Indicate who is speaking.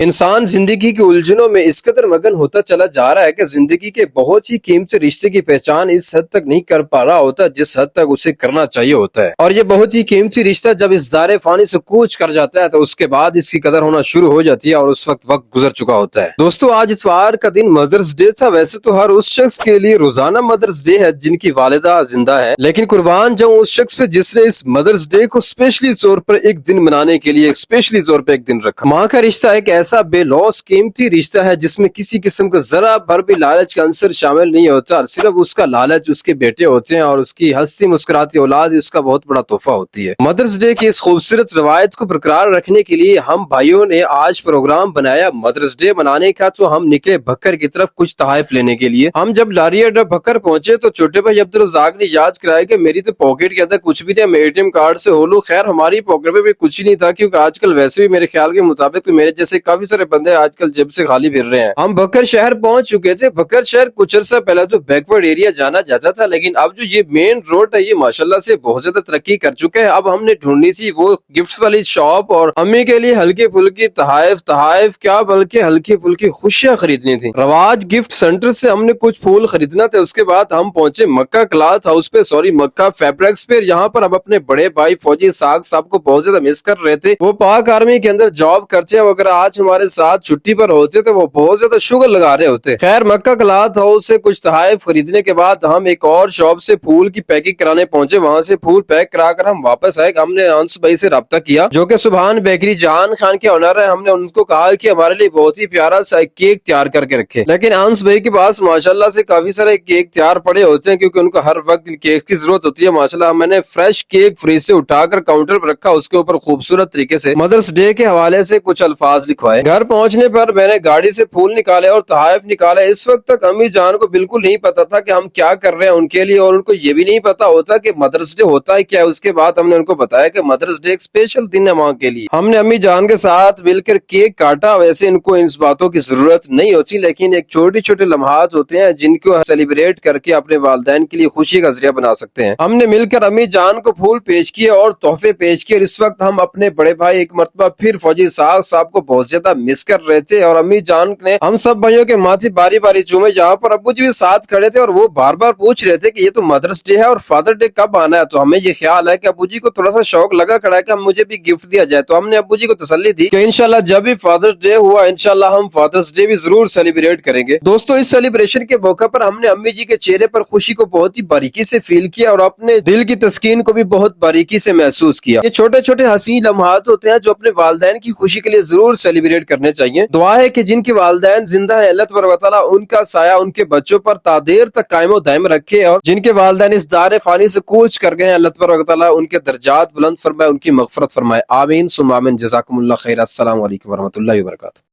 Speaker 1: انسان زندگی کی الجھنوں میں اس قدر مگن ہوتا چلا جا رہا ہے کہ زندگی کے بہت ہی قیمتی رشتے کی پہچان اس حد تک نہیں کر پا رہا ہوتا جس حد تک اسے کرنا چاہیے ہوتا ہے، اور یہ بہت ہی قیمتی رشتہ جب اس دار فانی سے کوچ کر جاتا ہے تو اس کے بعد اس کی قدر ہونا شروع ہو جاتی ہے اور اس وقت گزر چکا ہوتا ہے۔ دوستو، آج اتوار کا دن مدرس ڈے تھا۔ ویسے تو ہر اس شخص کے لیے روزانہ مدرس ڈے ہے جن کی والدہ زندہ ہے، لیکن قربان جاؤں اس شخص پہ جس نے اس مدرس ڈے کو اسپیشلی طور پر ایک دن منانے کے لیے اسپیشلی طور پر ایک دن رکھا۔ ماں کا رشتہ ایک ایسا بے لوث قیمتی رشتہ ہے جس میں کسی قسم کا ذرا بھر بھی لالچ کا عنصر شامل نہیں ہوتا، صرف اس کا لالچ اس کے بیٹے ہوتے ہیں اور اس کی ہنستی مسکراتی اولاد اس کا بہت بڑا تحفہ ہوتی ہے۔ مدرس ڈے کی اس خوبصورت روایت کو برقرار رکھنے کے لیے ہم بھائیوں نے آج پروگرام بنایا مدرس ڈے منانے کا، تو ہم نکلے بھکر کی طرف کچھ تحائف لینے کے لیے۔ ہم جب لاری اڈا بھکر پہنچے تو چھوٹے بھائی عبدالرزاق نے یاد کرایا کہ میری تو پاکٹ کے اندر کچھ بھی نہیں، میں اے ٹی ایم کارڈ سے ہو لوں۔ خیر ہماری پاکٹ میں بھی کچھ ہی نہیں تھا، کیونکہ آج کل ویسے بھی میرے خیال کے مطابق میرے جیسے کافی سارے بندے آج کل جیب سے خالی پھر رہے ہیں۔ ہم بھکر شہر پہنچ چکے تھے۔ بھکر شہر کچھ عرصہ پہلے تو بیکورڈ ایریا جانا جاتا تھا، لیکن اب جو یہ مین روڈ ہے یہ ماشاءاللہ سے بہت زیادہ ترقی کر چکا ہے۔ اب ہم نے ڈھونڈنی تھی وہ گفٹس والی شاپ اور امی کے لیے ہلکی پھلکی تحائف کیا بلکہ ہلکی پھلکی خوشیاں خریدنی تھی۔ رواج گفٹ سینٹر سے ہم نے کچھ پھول خریدنا تھا۔ اس کے بعد ہم پہنچے مکہ کلاتھ ہاؤس پہ، مکہ فیبرکس پہ۔ یہاں پر ہم اپنے بڑے بھائی فوجی ساگ صاحب کو بہت زیادہ مس کر رہے تھے۔ وہ پاک آرمی کے اندر جاب کرتے ہیں، اگر آج ہمارے ساتھ چھٹی پر ہوتے تو وہ بہت زیادہ شوگر لگا رہے ہوتے۔ خیر مکہ کلاتھ ہاؤس سے کچھ تحائف خریدنے کے بعد ہم ایک اور شاپ سے پھول کی پیکنگ کرانے پہنچے۔ وہاں سے پھول پیک کرا کر ہم واپس آئے۔ ہم نے انس بھائی سے رابطہ کیا جو کہ سبحان بیکری جہان خان کے آنر ہے۔ ہم نے ان کو کہا کہ ہمارے لیے بہت ہی پیارا سا کیک تیار کر کے رکھے، لیکن انس بھائی کے پاس ماشاءاللہ سے کافی سارے کیک تیار پڑے ہوتے ہیں کیونکہ ان کو ہر وقت کیک کی ضرورت ہوتی ہے۔ ماشاءاللہ میں نے فریش کیک فریج سے اٹھا کر کاؤنٹر پر رکھا، اس کے اوپر خوبصورت طریقے سے مدرس ڈے کے حوالے سے کچھ الفاظ لکھوائے۔ گھر پہنچنے پر میں نے گاڑی سے پھول نکالے اور تحائف نکالے۔ اس وقت تک امی جان کو بالکل نہیں پتا تھا کہ ہم کیا کر رہے ہیں ان کے لیے، اور ان کو یہ بھی نہیں پتا ہوتا کہ مدرس ڈے ہوتا ہے کیا۔ اس کے بعد ہم نے ان کو بتایا کہ مدرس ڈے ایک اسپیشل دن ہے ماں کے لیے۔ ہم نے امی جان کے ساتھ مل کر کیک کاٹا۔ ویسے ان کو ان باتوں کی ضرورت نہیں ہوتی، لیکن ایک چھوٹے چھوٹے لمحات ہوتے ہیں جن کو سیلیبریٹ کر کے اپنے والدین کے لیے خوشی کا ذریعہ بنا سکتے ہیں۔ ہم نے مل کر امی جان کو پھول پیش کیے اور تحفے پیش کیے۔ اس وقت ہم اپنے بڑے بھائی ایک مرتبہ پھر فوجی ساگ صاحب کو بہت زیادہ مس کر رہے تھے، اور امی جان نے ہم سب بھائیوں کے ماتھے باری باری چومے۔ یہاں پر ابو جی بھی ساتھ کھڑے تھے اور وہ بار بار پوچھ رہے تھے کہ یہ تو مدرس ڈے ہے اور فادر ڈے کب آنا ہے۔ تو ہمیں یہ خیال ہے کہ ابو جی کو تھوڑا سا شوق لگا کھڑا ہے کہ مجھے بھی گفٹ دیا جائے، تو ہم نے ابو جی کو تسلی دی کہ انشاءاللہ جب بھی فادر ڈے ہوا انشاءاللہ ہم فادرس ڈے بھی ضرور سیلیبریٹ کریں گے۔ دوستو، اس سیلیبریشن کے موقع پر ہم نے امی جی کے چہرے پر خوشی کو بہت ہی باریکی سے فیل کیا اور اپنے دل کی تسکین کو بھی بہت باریکی سے محسوس کیا۔ یہ چھوٹے چھوٹے حسین لمحات ہوتے ہیں جو اپنے والدین کی خوشی کے لیے ضرور سیلیبریٹ کرنے چاہیے۔ دعا ہے کہ جن کے والدین زندہ ہیں اللہ تبارک و تعالیٰ ان کا سایہ ان کے بچوں پر تا دیر تک قائم و دائم رکھے، اور جن کے والدین اس دار فانی سے کوچ کر گئے ہیں اللہ تبارک و تعالیٰ ان کے درجات بلند فرمائے، ان کی مغفرت فرمائے۔ آمین ثم آمین۔ جزاکم اللہ خیر۔ السلام علیکم ورحمۃ اللہ وبرکاتہ۔